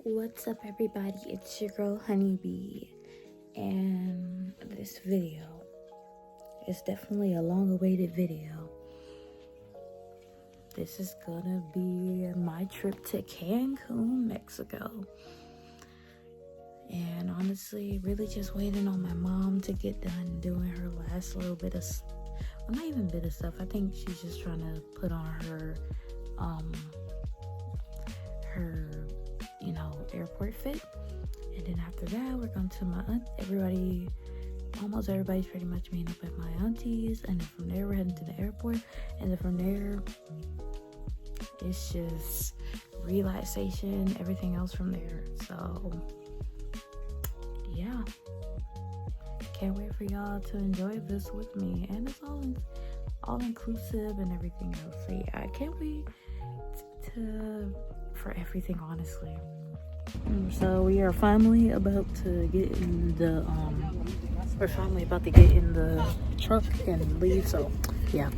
What's up, everybody? It's your girl Hnnybee, and this video is definitely a long-awaited video. This is gonna be my trip to Cancun, Mexico, and honestly, really just waiting on my mom to get done doing her last little bit of, well, not even bit of stuff. I think she's just trying to put on her airport fit, and then after that we're going to my aunt. Almost everybody's pretty much meeting up at my auntie's, and then from there we're heading to the airport, and then from there it's just relaxation, everything else from there. So yeah, can't wait for y'all to enjoy this with me, and it's all inclusive and everything else. So yeah, I can't wait for everything, honestly. So we are finally about to get in the truck and leave. So yeah.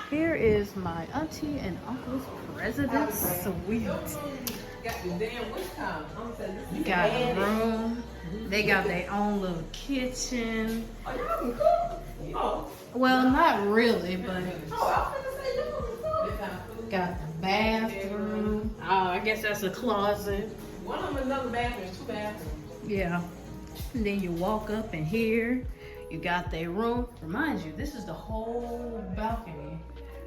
Here is my auntie and uncle's president's suite. Got a room. They got their own little kitchen. Well, not really, but got the bathroom. Oh, I guess that's a closet. One of them another bathroom, 2 bathrooms. Yeah. And then you walk up in here. You got their room. Remind you, this is the whole balcony.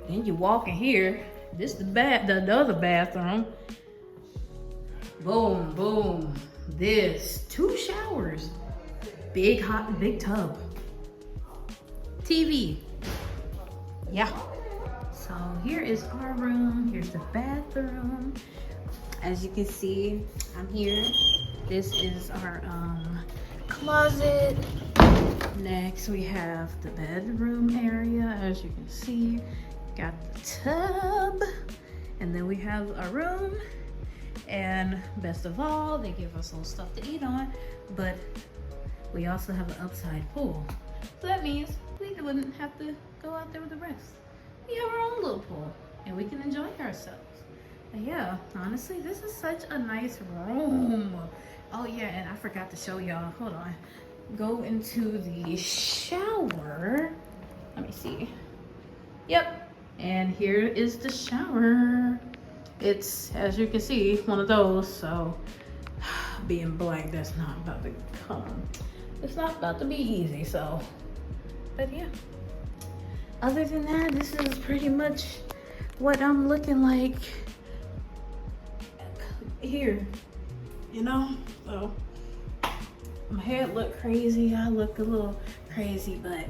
Then you walk in here. This is the other bathroom. Boom, boom. This 2 showers. Big tub. TV. Yeah. So here is our room. Here's the bathroom. As you can see, I'm here. This is our closet. Next we have the bedroom area. As you can see, got the tub, and then we have our room, and best of all, they give us little stuff to eat on, but we also have an upside pool. So that means we wouldn't have to go out there with the rest. We have our own little pool, and we can enjoy ourselves. But yeah, honestly, this is such a nice room. Oh yeah, and I forgot to show y'all. Hold on. Go into the shower. Let me see. Yep. And here is the shower. It's, as you can see, one of those. So being black, that's not about to come. It's not about to be easy. So, but yeah. Other than that, this is pretty much what I'm looking like here. You know, so my head look crazy. I look a little crazy, but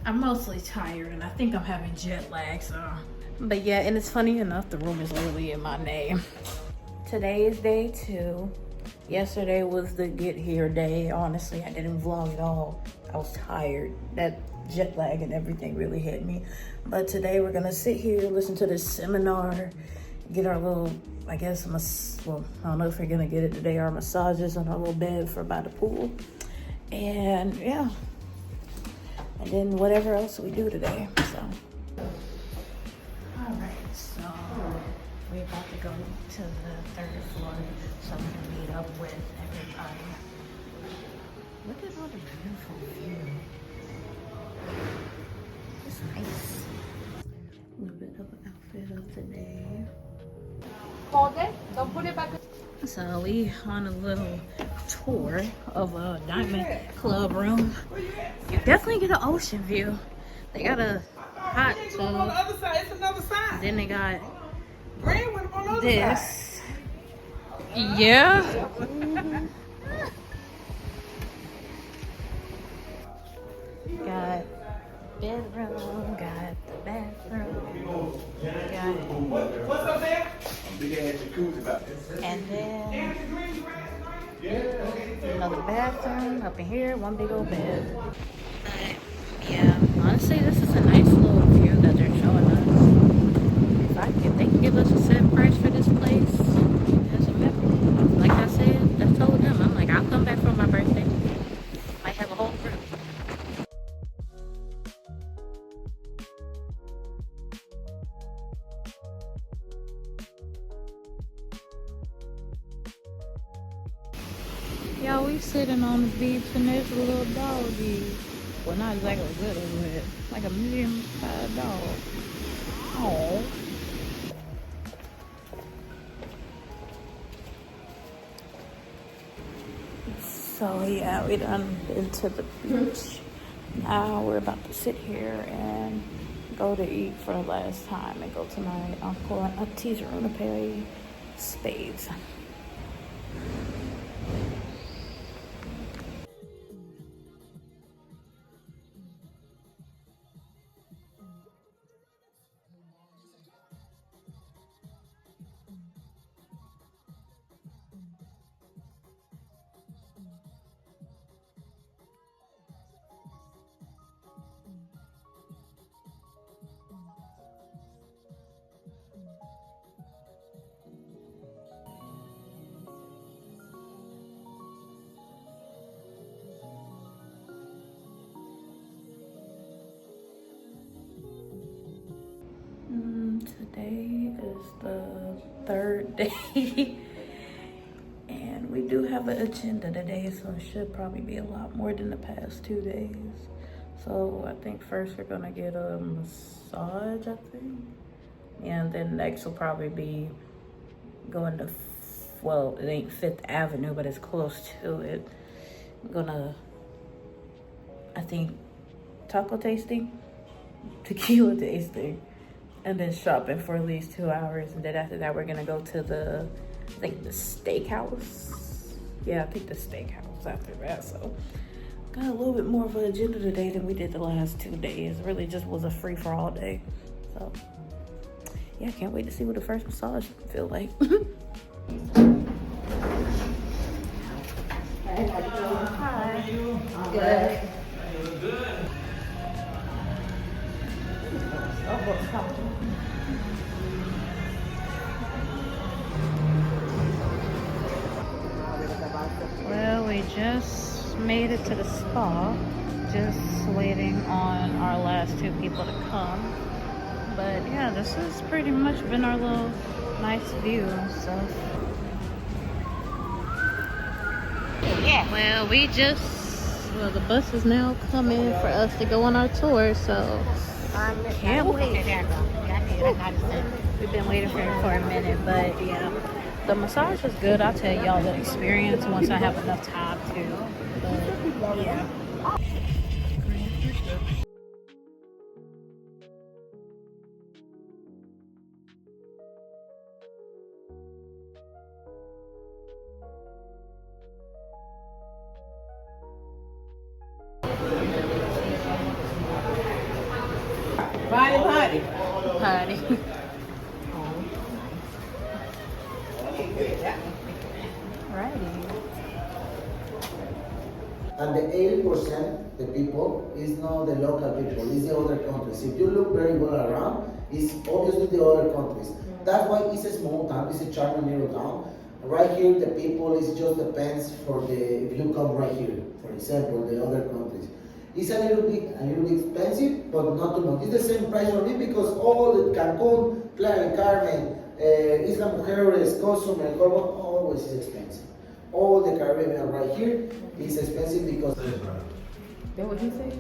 I'm mostly tired, and I think I'm having jet lag. So, but yeah, and it's funny enough, the room is literally in my name. Today is day 2. Yesterday was the get here day. Honestly, I didn't vlog at all. I was tired. That jet lag and everything really hit me. But today we're gonna sit here, listen to this seminar, get our little, I guess, well, I don't know if we're gonna get it today, our massages on our little bed by the pool. And yeah, and then whatever else we do today. So all right, so we're about to go to the 3rd floor so we can meet up with everybody. Look at all the beautiful view. It's nice. A little bit of an outfit of the day. Hold it. Don't put it back. So we on a little tour of a diamond club room. You definitely get an ocean view. They got a hot tub. On the other side, it's another side. Then they got Green one on the other this. side. Yeah. Got bedroom, got the bathroom, What's up there? and then another bathroom up in here, one big old bed. But yeah, honestly, this is a nice little view that they're showing Y'all, we sitting on the beach and there's a little doggy. Well, not exactly little, but like a medium-sized dog. Oh. So yeah, we done been to the beach. Now we're about to sit here and go to eat for the last time and go to my uncle and auntie's room to pay spades. Today is the third day and we do have an agenda today, so it should probably be a lot more than the past 2 days. So I think first we're gonna get a massage, I think, and then next will probably be going to, well, it ain't Fifth Avenue, but it's close to it. I'm gonna, I think, taco tasting, tequila tasting, and then shopping for at least 2 hours. And then after that, we're gonna go to the, I think the steakhouse. Yeah, I think the steakhouse after that. So got a little bit more of an agenda today than we did the last 2 days. It really just was a free for all day. So yeah, can't wait to see what the first massage feel like. Hi. Good. Well, we just made it to the spa. Just waiting on our last 2 people to come. But yeah, this has pretty much been our little nice view and stuff. Yeah. Well, the bus is now coming for us to go on our tour, so can't wait. We've been waiting for it for a minute, but yeah. The massage was good. I'll tell y'all the experience once I have enough time to. But yeah. Body. Honey. And the 80% the people is not the local people, it's the other countries. If you look very well around, it's obviously the other countries. That's why it's a small town, it's a charming little town. Right here, the people, it just depends for the, if you come right here, for example, the other countries. It's a little bit expensive, but not too much. It's the same price for me because all the Cancun, Playa del Carmen, Isla Mujeres, Cozumel, El Corvo, always is expensive. All the Caribbean right here is expensive because. That what he said?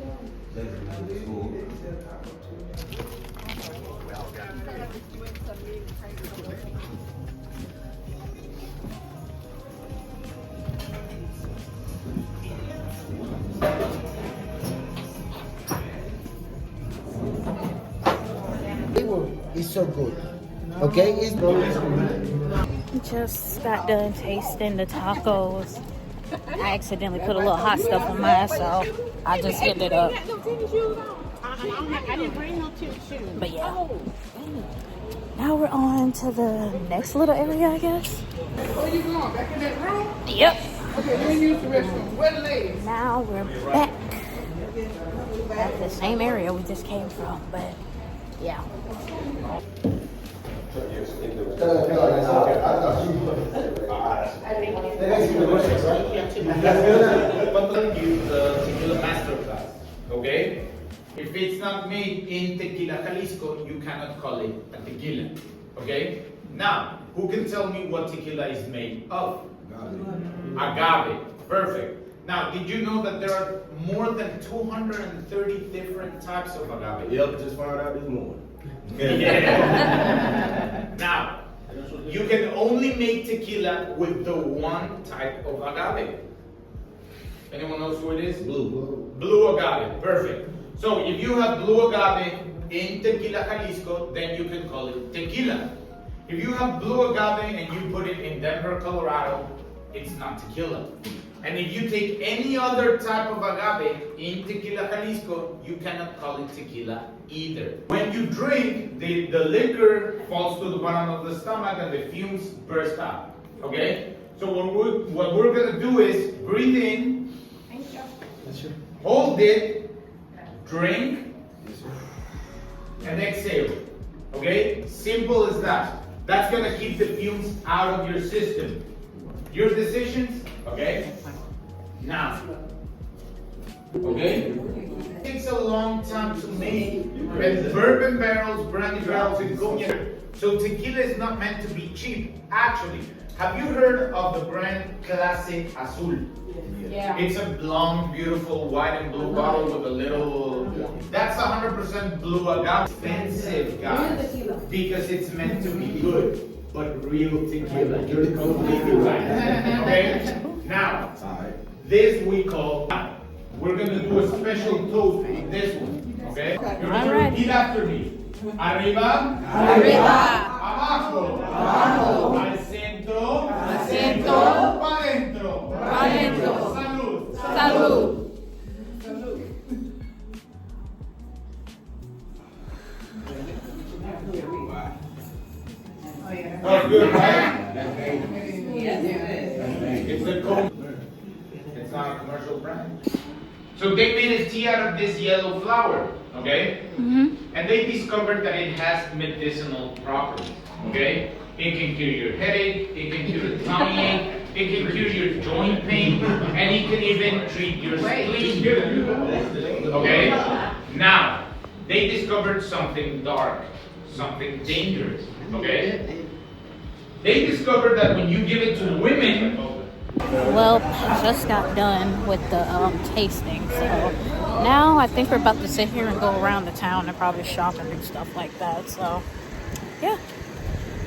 It's so good. Okay, it's Just got done tasting the tacos. I accidentally put a little hot stuff on mine, so I just hit it up. I didn't bring no tennis shoes. But yeah. Now we're on to the next little area, I guess. Where you going? Back in that room? Yep. Okay, let me use the restroom. Where the ladies? Now we're back at the same area we just came from, but yeah. Tequila masterclass, okay? If it's not made in Tequila Jalisco, you cannot call it a tequila, okay? Now, who can tell me what tequila is made of? Agave. Perfect. Now, did you know that there are more than 230 different types of agave? Yep, just found out this morning. Yeah. Now, you can only make tequila with the one type of agave. Anyone knows who it is? Blue. Blue agave. Perfect. So if you have blue agave in Tequila, Jalisco, then you can call it tequila. If you have blue agave and you put it in Denver, Colorado, it's not tequila. And if you take any other type of agave in Tequila, Jalisco, you cannot call it tequila either. When you drink, the liquor falls to the bottom of the stomach and the fumes burst out. Okay? So what we're gonna do is breathe in, hold it, drink, and exhale. Okay? Simple as that. That's gonna keep the fumes out of your system. Your decisions, okay? Now, okay? It takes a long time to make with bourbon barrels, brandy barrels, and cognac. So tequila is not meant to be cheap. Actually, have you heard of the brand Clase Azul? Yeah. It's a blonde, beautiful white and blue bottle with a little. That's 100% blue agave. Expensive, guys, because it's meant to be good, but real tequila. You're completely right. Okay. Now, this we call. We're gonna do a special toast with this one. Okay. You're gonna repeat after me. Arriba. Arriba. Abajo. Abajo. Al centro. Al centro. Pa' dentro. Pa' dentro. Salud. Salud. That's good, right? It's the code. It's not a commercial brand. So they made a tea out of this yellow flower, okay? And they discovered that it has medicinal properties, okay? It can cure your headache, it can cure your tummy ache, it can cure your joint pain, and it can even treat your spleen. Okay? Now, they discovered something dark, something dangerous, okay? They discovered that when you give it to women, Well, just got done with the tasting, so now I think we're about to sit here and go around the town and probably shop and do stuff like that. So, yeah.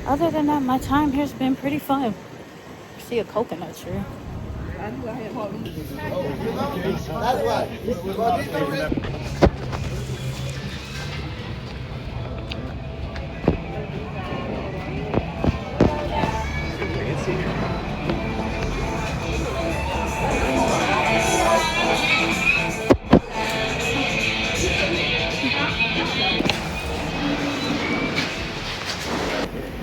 Other than that, my time here's been pretty fun. I see a coconut tree. That's why.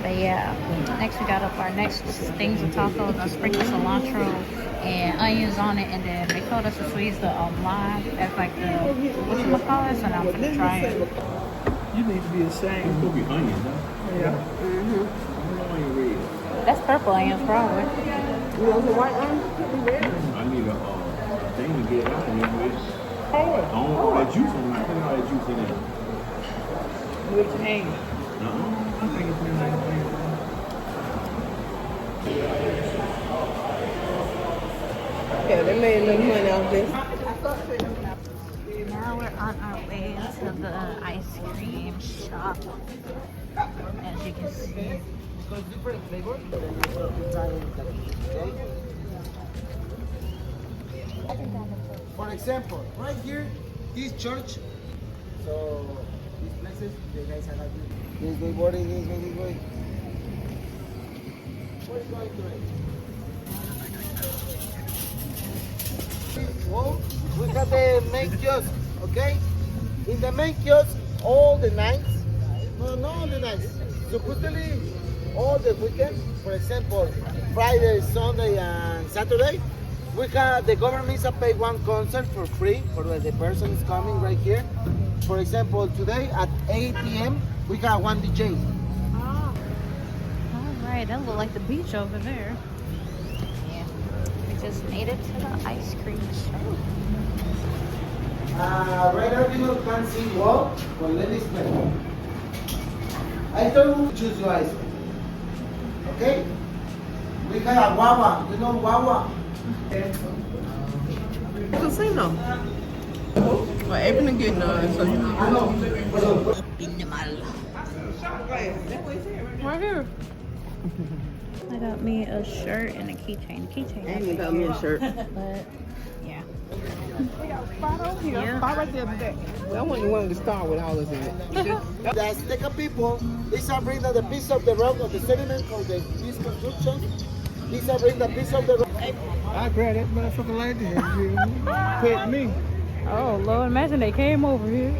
But yeah, next we got up our next things of tacos. I sprinkled cilantro and onions on it, and then they told us to squeeze the lime as like the whatchamacallit, so now I'm gonna try it. You need to be ashamed. It's gonna be onions, huh? Yeah. Onion red. That's purple onions, probably. You want some white onion? I need a thing to get out of here with. I don't want that juice on my. Put all that juice in there. With your hand. I think it's been like that. Yeah, they made a little money off this. Now we're on our way to the ice cream shop. As you can see. For example, right here, this church. So these places, the guys are like this way, what is this way, this way. What is going to it? Well, we have the main kiosk, okay? In the main kiosk, all the nights, no, not all the nights, supposedly all the weekends, for example, Friday, Sunday, and Saturday, we have the government pay one concert for free for the person is coming right here. For example, today at 8 p.m. we got one DJ. All right, that looks like the beach over there. Yeah, we just made it to the ice cream shop. Right now you can't see wall, but let me explain. I told you to choose your ice cream. Okay? We have a guava. You know guava? Casino. Well, everything getting done, so you know. Right here. I got me a shirt and a keychain. Keychain. And you got me a shirt. But yeah. We got a spot over here. Yeah. Spot right there today. Well, I wasn't wanting to start with all this in it. The Azteca people, these are bringing the piece of the rock of the sediment for the this construction. These are bringing the piece of the rock. I grab that motherfucker like that. Pet me. Oh Lord, imagine they came over here.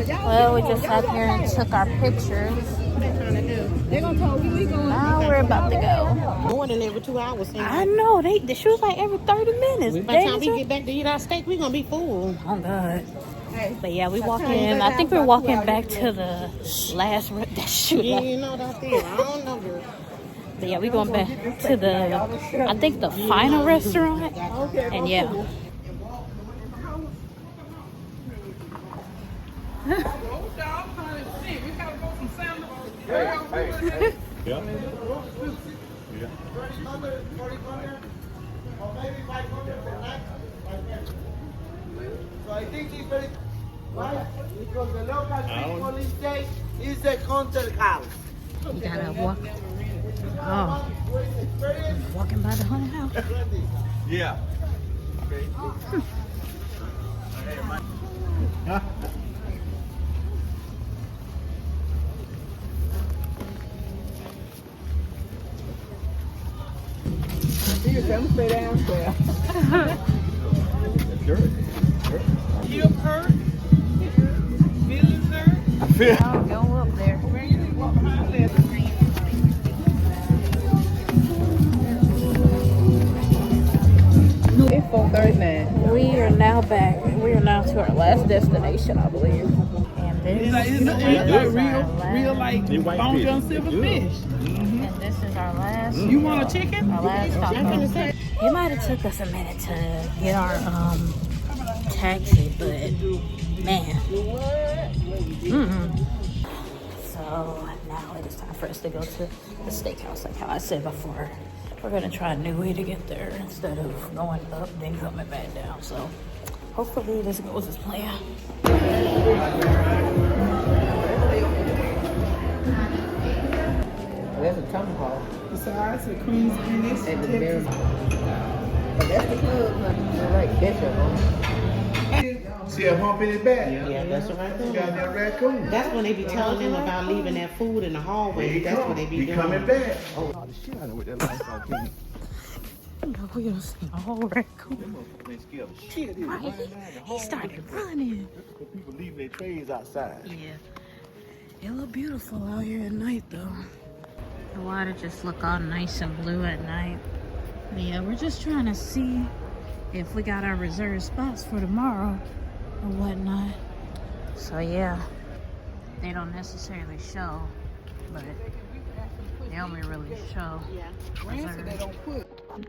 Well, we just sat here and took our pictures. They're gonna tell you we going. Now we're about to go. More than every 2 hours. I know, she was like every 30 minutes. By the time we get back to eat our steak, we're gonna be full. Oh God. But yeah, we walking. I think we're walking back to the last shoot. Yeah, you know that's it. I don't know, girl. But yeah, we going back to the, I think the final restaurant. And yeah. Yeah. So I think it's very right because the local people say is the haunted house. You gotta walk. Oh, walking by the haunted house. Yeah. Okay. Huh? You can tell them stay downstairs. Sure. Hip hurt. Feelings hurt. I'll go up there. Man, you need to walk behind there. It's 4:39. We are now back. We are now to our last destination, I believe. And this is our Real like They white Long fish. John Silver Good. fish. and this is our last. You want a chicken? Our last stop. It might have took us a minute to get our taxi, but man. So now it is time for us to go to the steakhouse, like how I said before. We're gonna try a new way to get there instead of going up then coming back down. So hopefully this goes as planned. That's a tomahawk. The size, the creams, and this. And the very. But that's the club, honey. Right, that's your home. See a hump in his back? Yeah, that's right there. Got that raccoon. That's when they be telling them about leaving that food in the hallway. That's what they be doing. coming back. Oh, the shit out of with that lifestyle king. No, we gonna see a whole raccoon. Them motherfuckers ain't scared of shit. They Right, running down the he hallway. started running. People leaving their trays outside. Yeah, it look beautiful out here at night though. The water just look all nice and blue at night. But yeah, we're just trying to see if we got our reserved spots for tomorrow or whatnot. So yeah, they don't necessarily show, but they only really show reserved.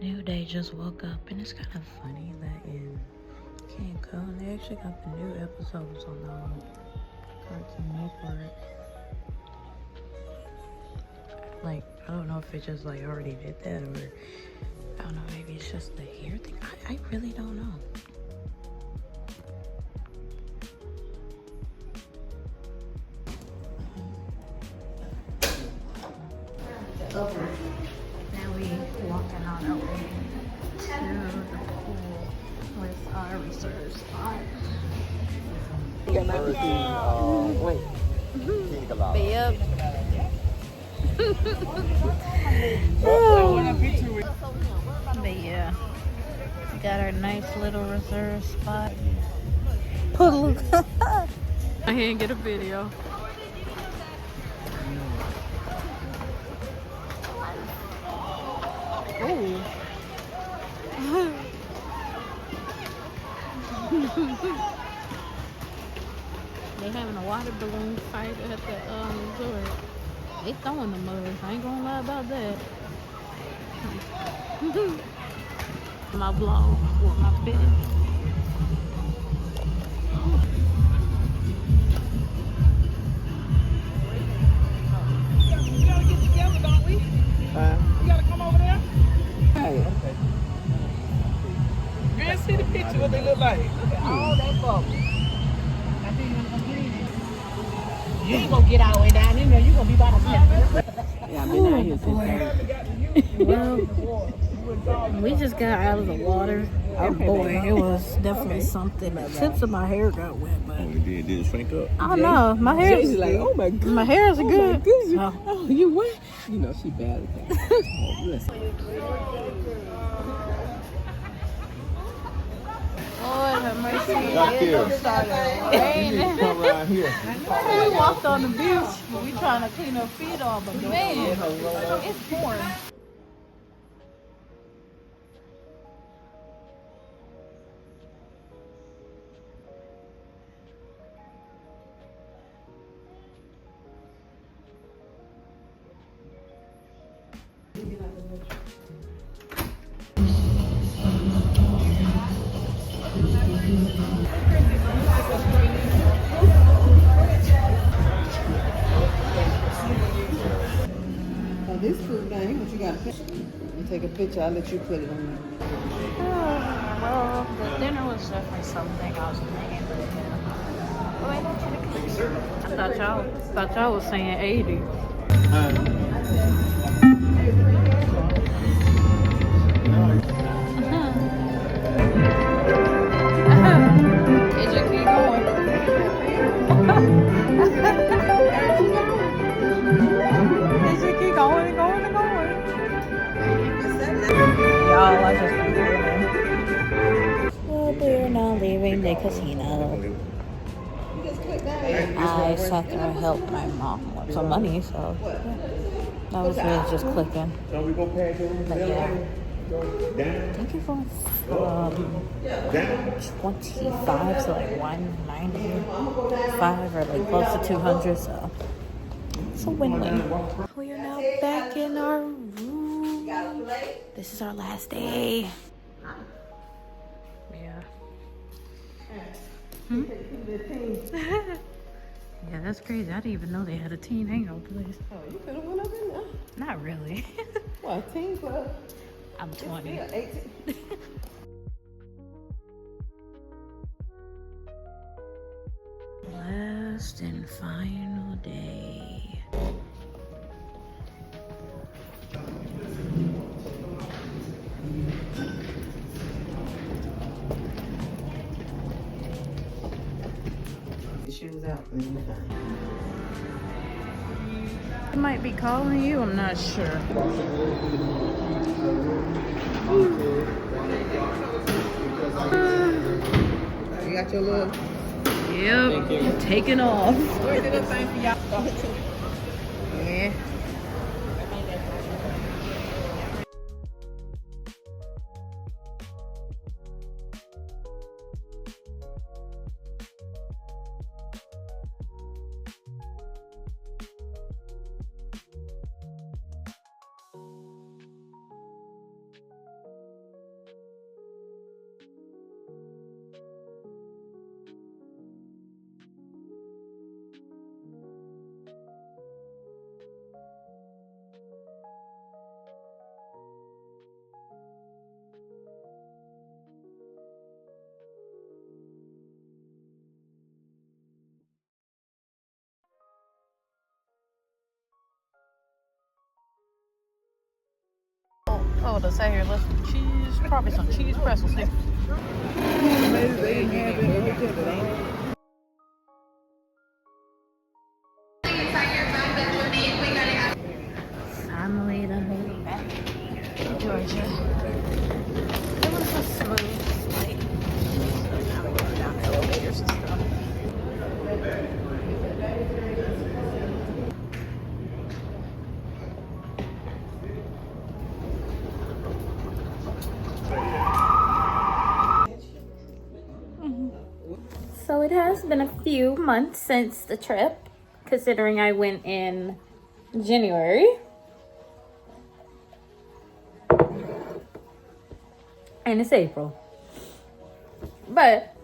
New Day just woke up, and it's kind of funny that in Cancun they actually got the new episodes on the Cartoon Network. Like, I don't know if it just like already did that, or I don't know, maybe it's just the hair thing. I really don't know. Okay. Now we walking on our way to the pool with our reserved spot. Yep. But yeah, we got our nice little reserved spot. Look. I can't get a video. Oh. They're having a water balloon fight at the resort. They throwing the mugs. I ain't gonna lie about that. My vlog with my fitting. We gotta get together, don't we? We gotta come over there. Hey. like, Look at all that bubble. I think you're gonna clean it. You ain't gonna get all the way down in there. You gonna be by the step. Yeah, I've been out here since Well, we just got out of the water. Oh boy, it was definitely something. The tips of my hair got wet, but did it shrink up? I don't know. My hair is like, oh my god. my hair is good. Oh, you wet? You know she bad at that. Oh, listen. Lord have mercy. Got It here. done started raining. Come around here. We walked on the beach, but we trying to clean our feet off. But man, it's pouring. Oh, this food thing, what you got to you take a picture, I'll let you put it on Well, the dinner was definitely something I was thinking. I thought y'all was saying 80. It just keep going. It just keep going and going and going. Y'all, I just been leaving. Well, we're now leaving the casino. I sat there and helped my mom with some money, so yeah. That was really just clicking. So we go past your But yeah. down, I think it was from 25 to like 195 or like close to 200, so it's a win-win. We are now back in our room. This is our last day. Yeah. Yeah, that's crazy. I didn't even know they had a teen hangout place. Oh, you could have went up in there. Not really. What, teen club? I'm 20. Yeah, 18. Last and final day. The shoes out. I might be calling you, I'm not sure. You got your little... Yep, taking off. Where's the little thing for y'all? Yeah. Oh, to say here, let's some cheese, probably some cheese pretzels here. Finally, done made it back to Georgia. It was a smooth flight. Now we're going down the elevators and stuff. So it has been a few months since the trip, considering I went in January. And it's April. But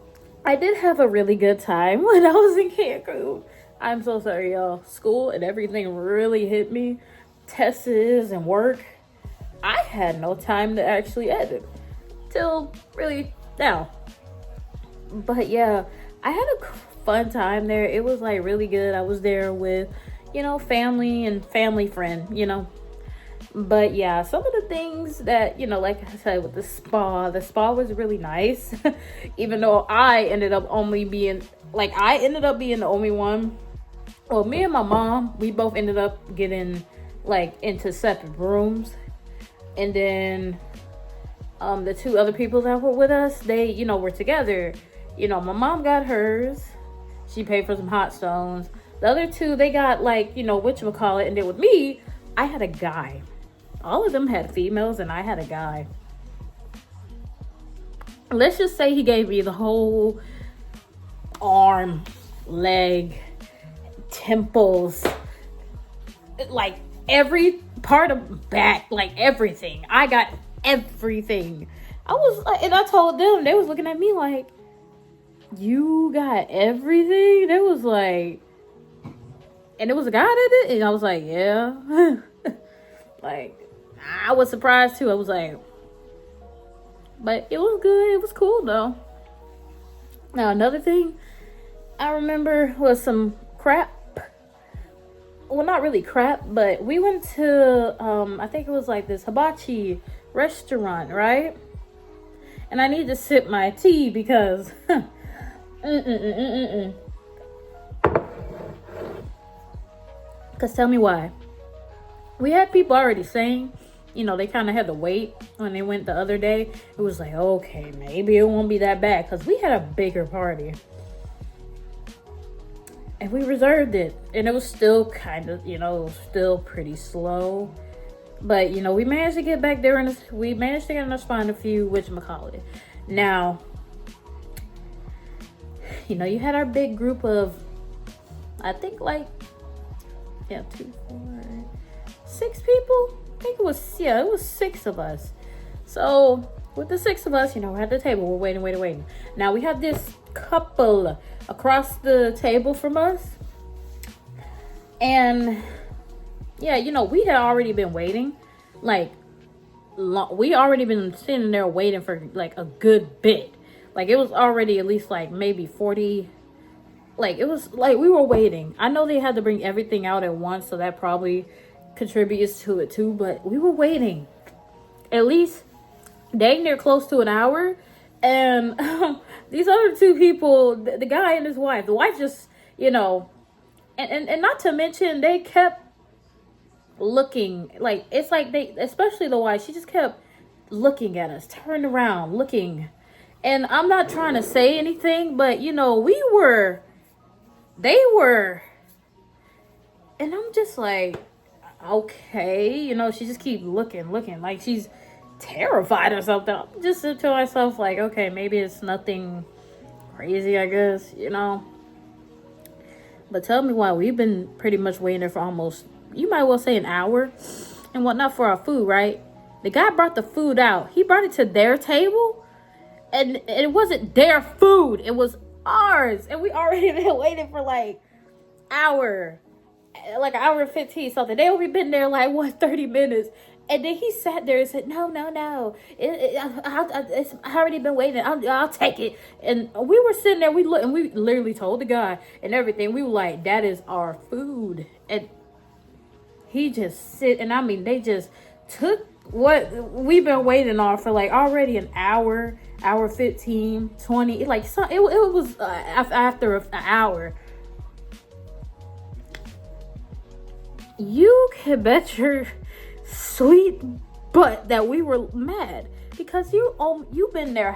I did have a really good time when I was in Cancun. I'm so sorry, y'all. School and everything really hit me. Tests and work. I had no time to actually edit. Till really now. But yeah, I had a fun time there. It was like really good. I was there with, you know, family and family friend, you know. But yeah, some of the things that, you know, like I said, with the spa was really nice. Even though I ended up being the only one. Well, me and my mom, we both ended up getting like into separate rooms. And then the two other people that were with us, they, you know, were together. You know, my mom got hers. She paid for some hot stones. The other two, they got like, you know, whatchamacallit. And then with me, I had a guy. All of them had females and I had a guy. Let's just say he gave me the whole arm, leg, temples, like every part of back, like everything. I got everything. I was like, and I told them, they was looking at me like, you got everything? They was like, and it was a guy that did it, and I was like, yeah. Like, I was surprised too. I was like, but it was good. It was cool though. Now another thing I remember was some crap. Well, not really crap, but we went to I think it was like this hibachi restaurant, right? And I need to sip my tea because because tell me why. We had people already saying, you know, they kind of had to wait when they went the other day. It was like, okay, maybe it won't be that bad because we had a bigger party. And we reserved it. And it was still kind of, you know, still pretty slow. But, you know, we managed to get back there and we managed to get in our spot in a few whatchamacallit. Now, you know, you had our big group of, I think like, 2, 4, 6 people. I think it was 6 of us. So with the 6 of us, you know, we're at the table, we're waiting. Now we have this couple across the table from us, and yeah, you know, we had already been waiting, like we already been sitting there waiting for like a good bit. Like it was already at least like maybe 40. Like it was like we were waiting. I know they had to bring everything out at once, so that probably contributes to it too, but we were waiting at least dang near close to an hour. And these other 2 people, the guy and his wife, the wife just, you know, and not to mention they kept looking, like it's like they, especially the wife, she just kept looking at us, turned around looking. And I'm not trying to say anything, but you know, they were, and I'm just like, okay, you know, she just keep looking like she's terrified or something. I'm just to myself like, okay, maybe it's nothing crazy, I guess, you know. But tell me why. We've been pretty much waiting there for almost, you might well say, an hour and whatnot for our food, right? The guy brought the food out. He brought it to their table, and it wasn't their food, it was ours. And we already been waiting for like an hour and 15 something. They only been there like 30 minutes. And then he sat there and said, no, it's already been waiting. I'll take it. And we were sitting there, we literally told the guy and everything. We were like, that is our food. And he just and I mean, they just took what we've been waiting on for like already an hour 15, 20. Like, so it was after an hour. You can bet your sweet butt that we were mad because you've been there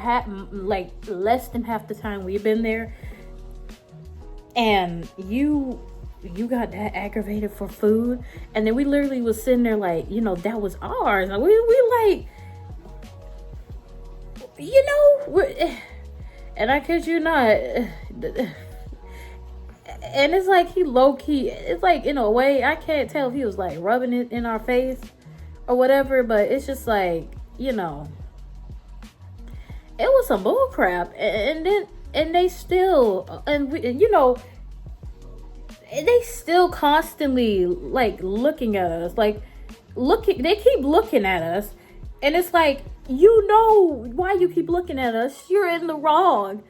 like less than half the time we've been there, and you got that aggravated for food. And then we literally was sitting there like, you know, that was ours. Like, we like, you know, and I kid you not, and it's like he low-key, it's like, in a way, I can't tell if he was like rubbing it in our face or whatever, but it's just like, you know, it was some bull crap. And they still, you know, they still constantly like looking at us, like they keep looking at us, and it's like, you know, why you keep looking at us? You're in the wrong.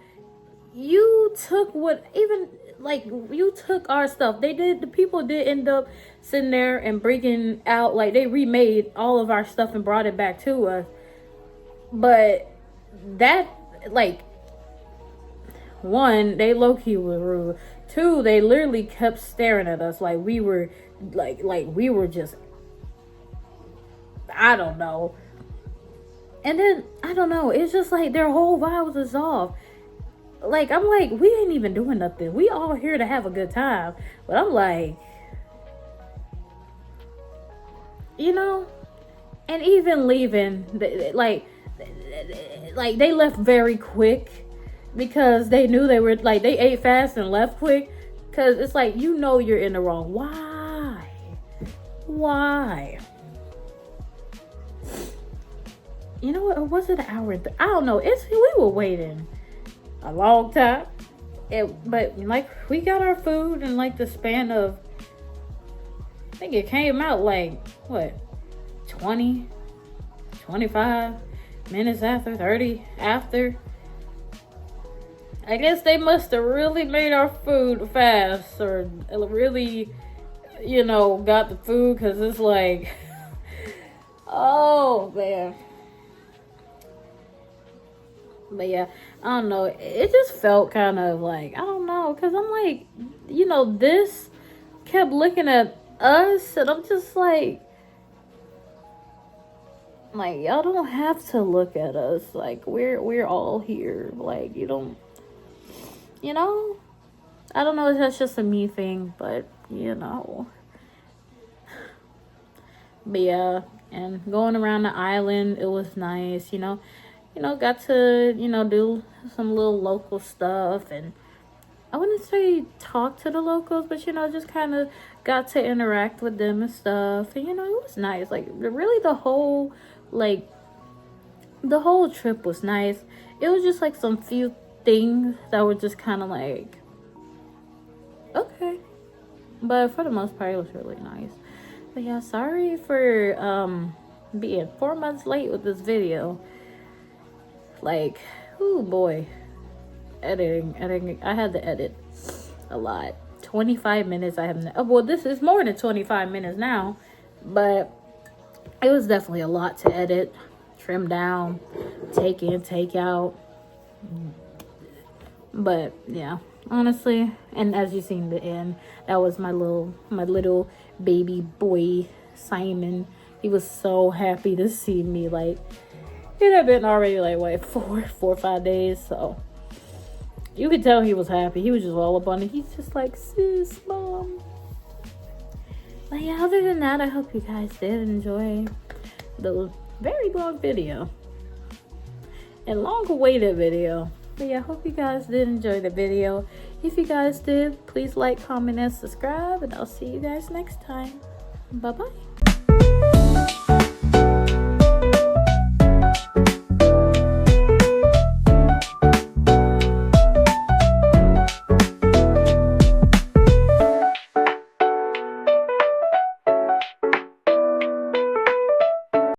you took what, even like you took our stuff. The people did end up sitting there and bringing out, like, they remade all of our stuff and brought it back to us. But that, like, one, they low-key were rude. Two, they literally kept staring at us like we were like we were just, I don't know. And then I don't know, it's just like their whole vibe was off. Like, I'm like, we ain't even doing nothing. We all here to have a good time. But I'm like, you know, and even leaving, like they left very quick because they knew they were, like, they ate fast and left quick. Because it's like, you know, you're in the wrong. Why? You know what? Or was it an hour? I don't know. We were waiting a long time. But like, we got our food in like the span of, I think it came out like, what, 20, 25 minutes after, 30 after. I guess they must have really made our food fast, or really, you know, got the food, because it's like, oh man. But yeah, I don't know, it just felt kind of like, I don't know, because I'm like, you know, this kept looking at us, and I'm just like, y'all don't have to look at us, like, we're all here, like, you don't, you know, I don't know if that's just a me thing, but, you know. But yeah, and going around the island, it was nice, you know, got to, you know, do some little local stuff, and I wouldn't say talk to the locals, but, you know, just kind of got to interact with them and stuff, and, you know, it was nice, like, really the whole trip was nice. It was just, like, some few things that were just kind of like, okay, but for the most part, it was really nice. But yeah, sorry for being 4 months late with this video. Like, oh boy, editing, I had to edit a lot. 25 minutes I haven't, well, this is more than 25 minutes now, but it was definitely a lot to edit, trim down, take in, take out. But yeah, honestly, and as you seen the end, that was my little baby boy Simon. He was so happy to see me. Like, it had been already like, what, 4 or 5 days, so you could tell he was happy. He was just all up on it. He's just like, sis, mom. But yeah, other than that, I hope you guys did enjoy the very long video and long awaited video. But yeah, I hope you guys did enjoy the video. If you guys did, please like, comment, and subscribe, and I'll see you guys next time. Bye bye.